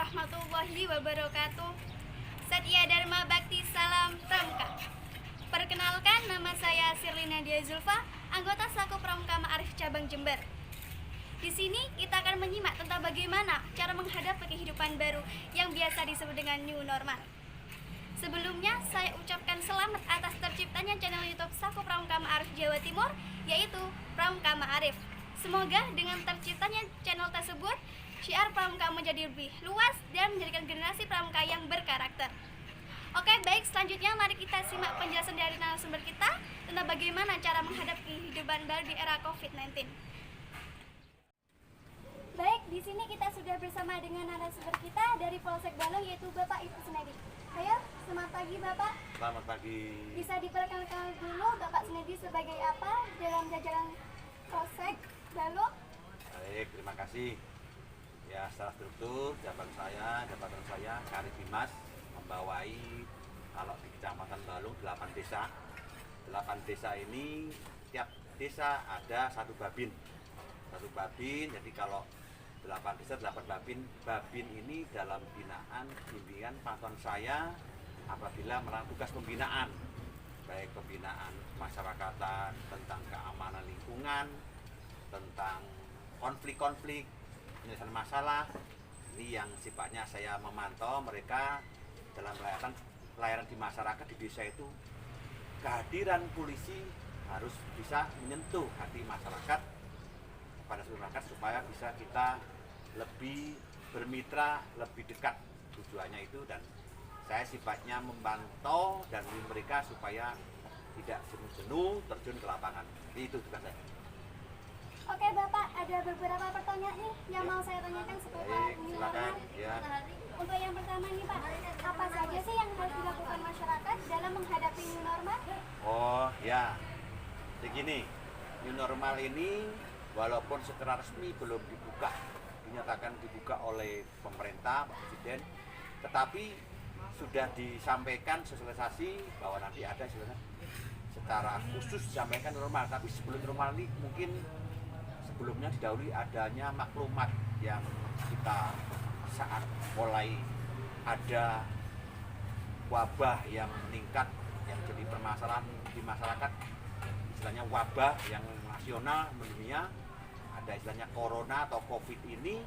warahmatullahi wabarakatuh. Satya Dharma Bakti Salam Pramuka. Perkenalkan, nama saya Sirli Nadia Zulfa, anggota Selaku Pramuka Ma'arif Cabang Jember. Di sini kita akan menyimak tentang bagaimana cara menghadapi kehidupan baru yang biasa disebut dengan new normal. Sebelumnya, saya ucapkan selamat atas terciptanya channel YouTube Selaku Pramuka Ma'arif Jawa Timur, yaitu Pramuka Ma'arif. Semoga dengan terciptanya channel tersebut, syiar pramuka menjadi lebih luas dan menjadikan generasi pramuka yang berkarakter. Oke, baik, selanjutnya mari kita simak penjelasan dari narasumber kita tentang bagaimana cara menghadapi kehidupan baru di era COVID-19. Baik, di sini kita sudah bersama dengan narasumber kita dari Polsek Balong, yaitu Bapak Ibu Sunedi. Ayo, selamat pagi Bapak. Selamat pagi. Bisa diperkenalkan dulu Bapak Sunedi sebagai apa dalam jajaran Polsek Balong? Baik, terima kasih. Ya, secara struktur jabatan saya Karif Bimas, membawai kalau di Kecamatan Balung 8 desa. 8 desa ini tiap desa ada satu babin. Jadi kalau 8 desa 8 babin. Babin ini dalam binaan bimbingan pantauan saya apabila melakukan tugas pembinaan, baik pembinaan masyarakatan tentang keamanan lingkungan, tentang konflik-konflik, penyelesaian masalah. Ini yang sifatnya saya memantau mereka dalam pelayanan di masyarakat di desa itu. Kehadiran polisi harus bisa menyentuh hati masyarakat pada masyarakat supaya bisa kita lebih bermitra, lebih dekat. Tujuannya itu, dan saya sifatnya memantau dan mereka supaya tidak jenuh-jenuh terjun ke lapangan. Itu tugas saya. Oke Bapak, ada beberapa pertanyaan nih yang mau saya tanyakan seputar new normal. Ya. Untuk yang pertama nih Pak, apa saja sih yang harus dilakukan masyarakat dalam menghadapi new normal? Oh ya, begini, new normal ini walaupun secara resmi belum dinyatakan dibuka oleh pemerintah, Pak Presiden, tetapi sudah disampaikan sosialisasi bahwa nanti ada secara khusus disampaikan normal. Tapi sebelum normal ini mungkin sebelumnya didahului adanya maklumat yang kita saat mulai ada wabah yang meningkat, yang jadi permasalahan di masyarakat, istilahnya wabah yang nasional mendunia, ada istilahnya corona atau covid ini,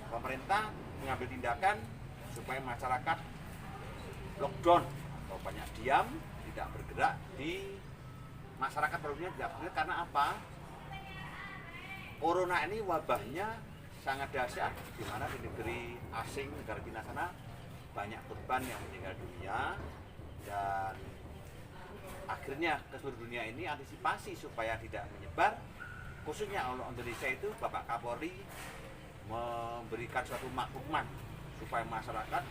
pemerintah mengambil tindakan supaya masyarakat lockdown atau banyak diam, tidak bergerak di masyarakat perlunya tidak bergerak. Karena apa? Corona ini wabahnya sangat dahsyat, di mana di negeri asing, negara Cina sana banyak korban yang meninggal dunia, dan akhirnya ke seluruh dunia ini antisipasi supaya tidak menyebar, khususnya oleh Indonesia itu Bapak Kapolri memberikan suatu maklumat supaya masyarakat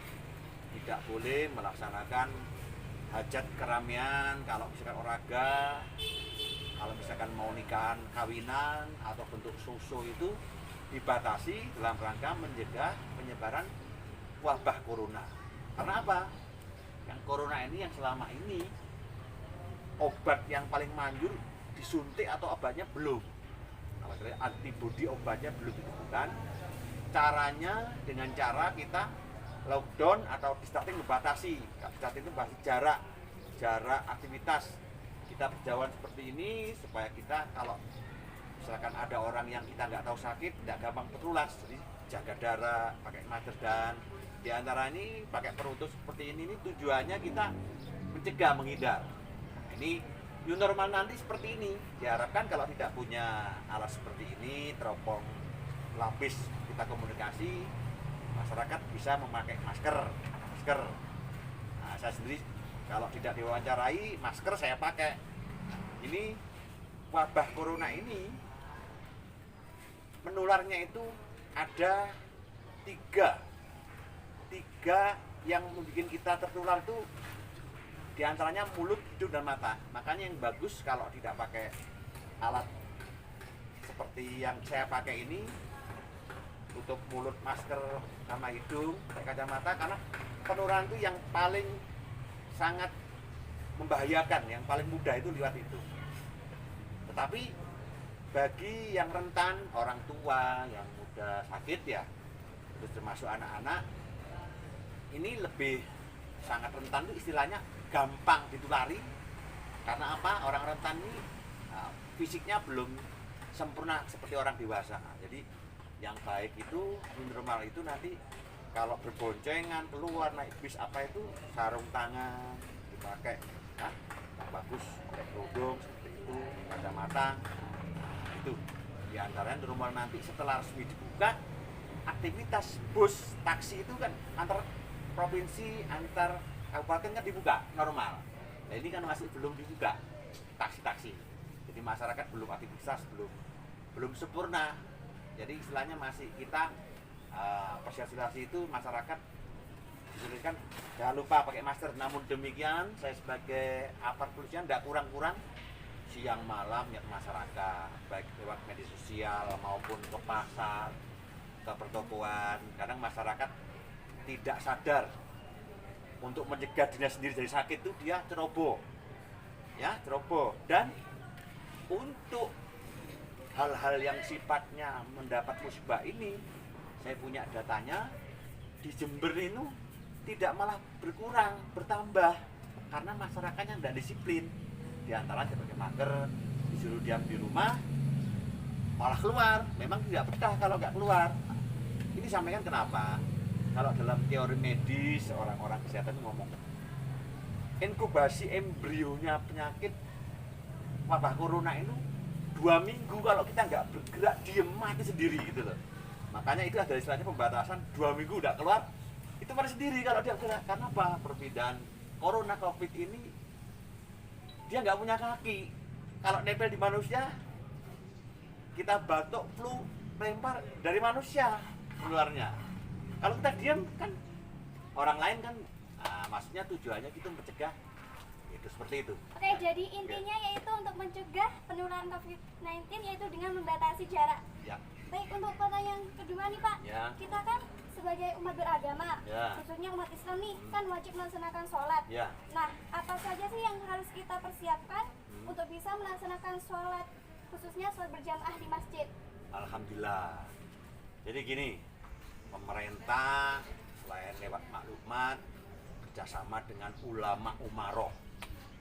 tidak boleh melaksanakan hajat keramaian, kalau misalkan olahraga, kalau misalkan mau nikahan, kawinan, atau bentuk susu itu dibatasi dalam rangka mencegah penyebaran wabah corona. Karena apa? Yang corona ini yang selama ini obat yang paling manjur disuntik atau obatnya belum. Kalau antibodi obatnya belum ditemukan. Caranya dengan cara kita lockdown atau distancing membatasi. Distancing itu bahas jarak aktivitas. Kita berjauhan seperti ini supaya kita kalau misalkan ada orang yang kita nggak tahu sakit, tidak gampang tertular. Jadi jaga jarak, pakai masker, dan diantara ini pakai penutup seperti ini tujuannya kita mencegah, menghindar. Ini new normal nanti seperti ini. Diharapkan kalau tidak punya alat seperti ini, teropong lapis kita komunikasi, masyarakat bisa memakai masker. Nah, saya sendiri kalau tidak diwawancarai, masker saya pakai. Ini wabah corona ini menularnya itu ada tiga yang membuat kita tertular itu, diantaranya mulut, hidung, dan mata. Makanya yang bagus kalau tidak pakai alat seperti yang saya pakai ini, tutup mulut, masker, sama hidung, pakai kacamata, karena penularan itu yang paling sangat membahayakan, yang paling mudah itu lewat itu. Tetapi bagi yang rentan, orang tua, yang mudah sakit ya, terus termasuk anak-anak, ini lebih sangat rentan, itu istilahnya gampang ditulari. Karena apa? Orang rentan ini fisiknya belum sempurna seperti orang dewasa. Jadi yang baik itu, normal itu nanti kalau berboncengan keluar naik bis apa itu sarung tangan dipakai, yang bagus, pakai kerudung seperti itu, kacamata. Itu diantaranya normal. Nanti setelah resmi dibuka, aktivitas bus taksi itu kan antar provinsi, antar kabupaten kan dibuka normal. Nah ini kan masih belum dibuka taksi-taksi, jadi masyarakat belum aktivitas, belum sempurna. Jadi istilahnya masih kita persosialisasi itu masyarakat disuruhkan jangan lupa pakai masker. Namun demikian saya sebagai aparat kepolisian tidak kurang-kurang siang malam ya masyarakat, baik lewat media sosial maupun ke pasar, ke pertokoan. Kadang masyarakat tidak sadar untuk mencegah dirinya sendiri dari sakit itu dia ceroboh, ya ceroboh. Dan untuk hal-hal yang sifatnya mendapat musibah ini, saya punya datanya, di Jember itu tidak malah berkurang, bertambah, karena masyarakatnya tidak disiplin. Di antara sebagai masker, disuruh diam di rumah, malah keluar. Memang tidak betah kalau nggak keluar. Ini sampaikan kenapa? Kalau dalam teori medis, orang-orang kesehatan ngomong inkubasi embrionya penyakit wabah corona itu 2 minggu. Kalau kita nggak bergerak, diem, mati sendiri gitu loh. Makanya itu ada istilahnya pembatasan 2 minggu udah keluar, itu mati sendiri kalau dia gerak. Karena apa? Perbedaan corona covid ini, dia nggak punya kaki. Kalau nempel di manusia, kita batuk, flu, lempar dari manusia keluarnya. Kalau kita diam kan orang lain kan, maksudnya tujuannya kita mencegah itu seperti itu. Oke, jadi intinya yaitu untuk mencegah penularan COVID-19 yaitu dengan membatasi jarak. Ya. Baik, untuk pertanyaan kedua nih Pak, Ya. kita kan sebagai umat beragama, Ya. khususnya umat Islam nih, kan wajib melaksanakan sholat. Ya. Nah, apa saja sih yang harus kita persiapkan untuk bisa melaksanakan sholat, khususnya sholat berjamaah di masjid? Alhamdulillah. Jadi gini, pemerintah selain lewat maklumat kerjasama dengan ulama umaroh.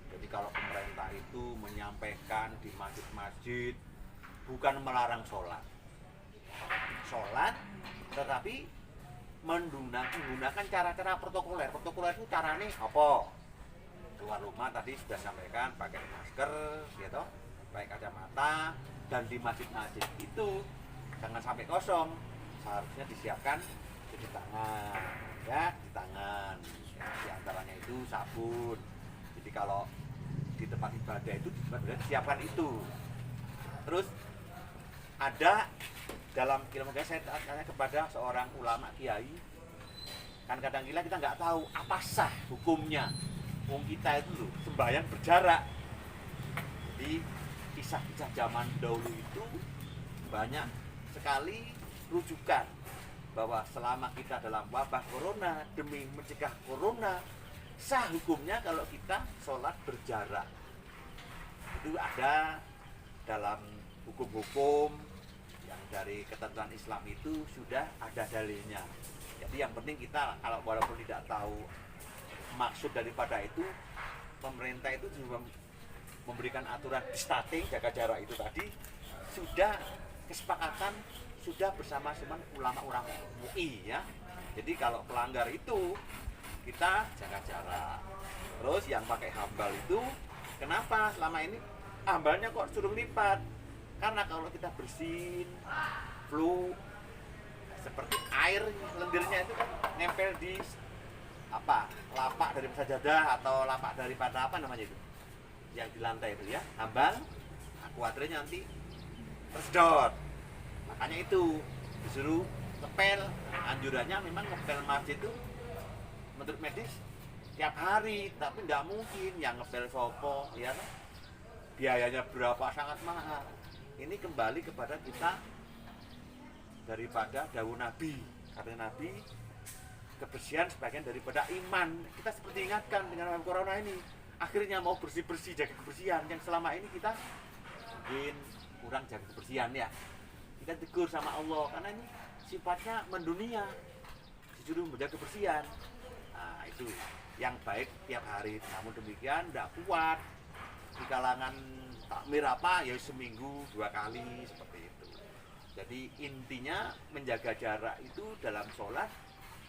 Jadi kalau pemerintah itu menyampaikan di masjid-masjid bukan melarang sholat, tetapi menggunakan cara-cara protokoler. Protokoler itu caranya apa? Keluar rumah tadi sudah sampaikan pakai masker, gitu, pakai kacamata, dan di masjid-masjid itu jangan sampai kosong. Seharusnya disiapkan cuci tangan, ya, di tangan. Ya, di antaranya itu sabun. Jadi kalau di tempat ibadah itu disiapkan itu. Terus ada dalam ilmu saya tanya kepada seorang ulama kiai, kan kadang kita nggak tahu apa sah hukumnya. Wong kita itu loh, sembahyang berjarak. Jadi kisah-kisah zaman dahulu itu banyak sekali rujukan bahwa selama kita dalam wabah corona, demi mencegah corona, sah hukumnya kalau kita sholat berjarak. Itu ada dalam hukum-hukum yang dari ketentuan Islam itu sudah ada dalilnya. Jadi yang penting kita kalau walaupun tidak tahu maksud daripada itu, pemerintah itu juga memberikan aturan distancing, jaga jarak itu tadi sudah kesepakatan, sudah bersama-sama ulama-ulama MUI ya. Jadi kalau pelanggar itu kita jaga jarak. Terus yang pakai hambal itu kenapa selama ini hambalnya kok suruh lipat? Karena kalau kita bersin flu seperti air lendirnya itu kan nempel di apa? Lapak dari sajadah atau lapak daripada apa namanya itu? Yang di lantai itu ya, hambal. Kuatrenya nanti tersedot. Makanya itu disuruh ngepel. Anjurannya memang ngepel masjid itu menurut medis tiap hari, tapi nggak mungkin yang ngepel sopo ya, biayanya berapa, sangat mahal. Ini kembali kepada kita daripada dawuh Nabi. Kata Nabi, kebersihan sebagian daripada iman. Kita seperti ingatkan dengan corona ini, akhirnya mau bersih-bersih, jaga kebersihan yang selama ini kita mungkin kurang jaga kebersihan ya. Kita tegur sama Allah karena ini sifatnya mendunia, disuruh menjaga kebersihan. Nah, itu yang baik tiap hari. Namun demikian tidak kuat di kalangan takmir apa ya seminggu 2 kali seperti itu. Jadi intinya menjaga jarak itu dalam sholat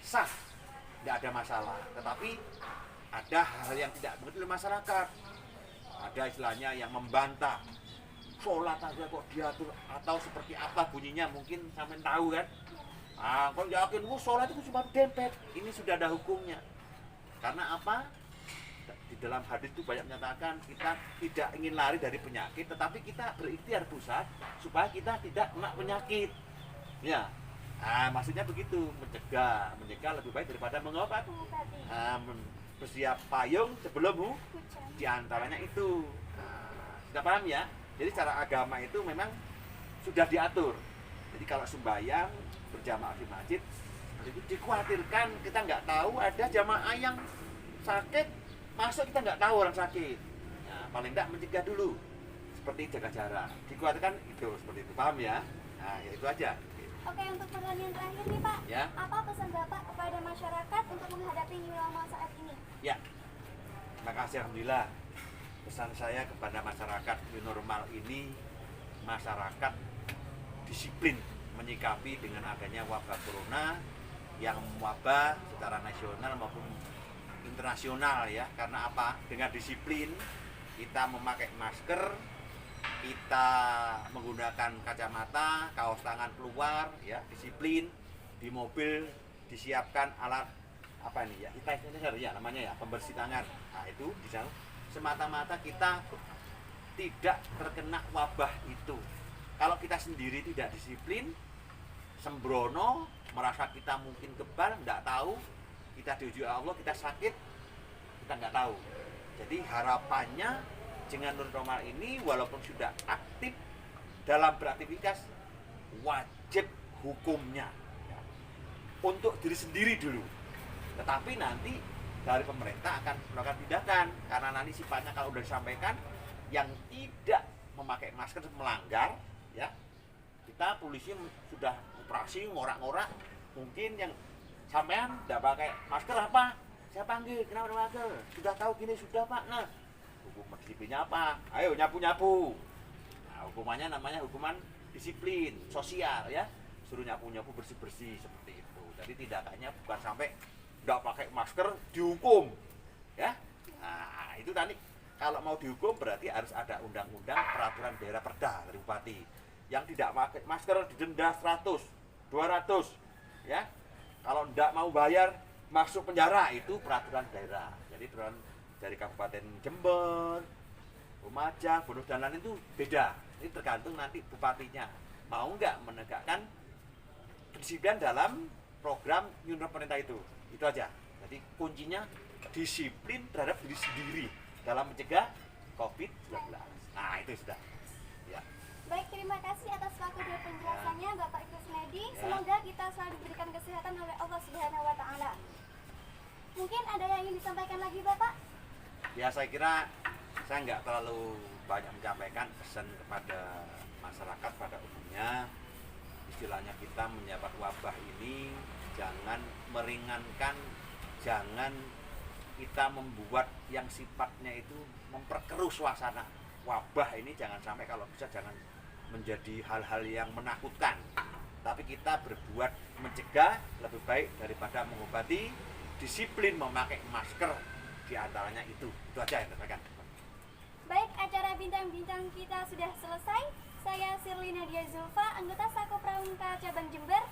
sah, tidak ada masalah. Tetapi ada hal yang tidak mengerti oleh masyarakat. Ada istilahnya yang membantah, sholat aja kok diatur atau seperti apa bunyinya, mungkin sampean tahu kan. Ah, kalau yakin sholat itu cuma dempet, ini sudah ada hukumnya. Karena apa? Di dalam hadis itu banyak menyatakan kita tidak ingin lari dari penyakit, tetapi kita berikhtiar pusat supaya kita tidak kena penyakit. Ya, maksudnya begitu, mencegah lebih baik daripada mengobati. Bersiap payung sebelum Hujan. diantaranya itu. Sudah paham ya? Jadi secara agama itu memang sudah diatur. Jadi kalau sembahyang berjamaah di masjid itu dikhawatirkan kita nggak tahu ada jamaah yang sakit masuk, kita nggak tahu orang sakit. Nah, paling tidak mencegah dulu seperti jaga jarak. Dikhawatirkan itu seperti itu, paham ya? Nah, ya itu aja. Oke, untuk pertanyaan terakhir nih Pak, Ya. apa pesan Bapak kepada masyarakat untuk menghadapi new normal saat ini? Ya, terima kasih, alhamdulillah. Pesan saya kepada masyarakat new normal ini, masyarakat disiplin menyikapi dengan adanya wabah corona yang mewabah secara nasional maupun internasional ya. Karena apa? Dengan disiplin kita memakai masker, kita menggunakan kacamata, kaos tangan keluar ya, disiplin. Di mobil disiapkan alat apa ini ya, ya namanya ya, pembersih tangan. Nah, itu di sana semata-mata kita tidak terkena wabah itu. Kalau kita sendiri tidak disiplin, sembrono, merasa kita mungkin kebal, tidak tahu, kita diuji Allah, kita sakit, kita nggak tahu. Jadi harapannya dengan new normal ini walaupun sudah aktif dalam beraktivitas, wajib hukumnya ya, untuk diri sendiri dulu. Tetapi nanti dari pemerintah akan melakukan tindakan, karena nanti sifatnya kalau sudah disampaikan yang tidak memakai masker melanggar ya, kita polisi sudah operasi ngorak-ngorak. Mungkin yang sampean tidak pakai masker apa? Saya panggil, kenapa masker? Sudah tahu gini sudah Pak. Nah, hukum disiplinnya apa? Ayo nyapu-nyapu. Nah, hukumannya namanya hukuman disiplin sosial ya. Suruh nyapu-nyapu, bersih-bersih seperti itu. Jadi tindakannya bukan sampai tidak pakai masker dihukum ya. Nah, itu tadi kalau mau dihukum berarti harus ada undang-undang peraturan daerah perda dari bupati. Yang tidak pakai masker didenda 100, 200 ya. Kalau tidak mau bayar masuk penjara, itu peraturan daerah. Jadi peraturan dari Kabupaten Jember, Lumajang, Gunung dan lain itu beda. Ini tergantung nanti bupatinya mau nggak menegakkan kedisiplinan dalam program new normal pemerintah itu. Itu aja. Jadi kuncinya disiplin terhadap diri sendiri dalam mencegah COVID-19. Nah, itu sudah. Ya. Baik, terima kasih atas waktu dan penjelasannya Bapak Ibu Sunedi. Ya. Semoga kita selalu diberikan kesehatan oleh Allah Subhanahu wa taala. Mungkin ada yang ingin disampaikan lagi Bapak? Ya, saya kira saya nggak terlalu banyak menyampaikan pesan kepada masyarakat pada umumnya. Istilahnya kita menyambut wabah ini jangan meringankan, jangan kita membuat yang sifatnya itu memperkeruh suasana. Wabah ini jangan sampai, kalau bisa jangan menjadi hal-hal yang menakutkan, tapi kita berbuat mencegah lebih baik daripada mengobati. Disiplin memakai masker diantaranya itu aja yang terbaik. Baik, acara bintang-bintang kita sudah selesai. Saya Sirlina Dia Zulfa, anggota Sako Pramuka Cabang Jember.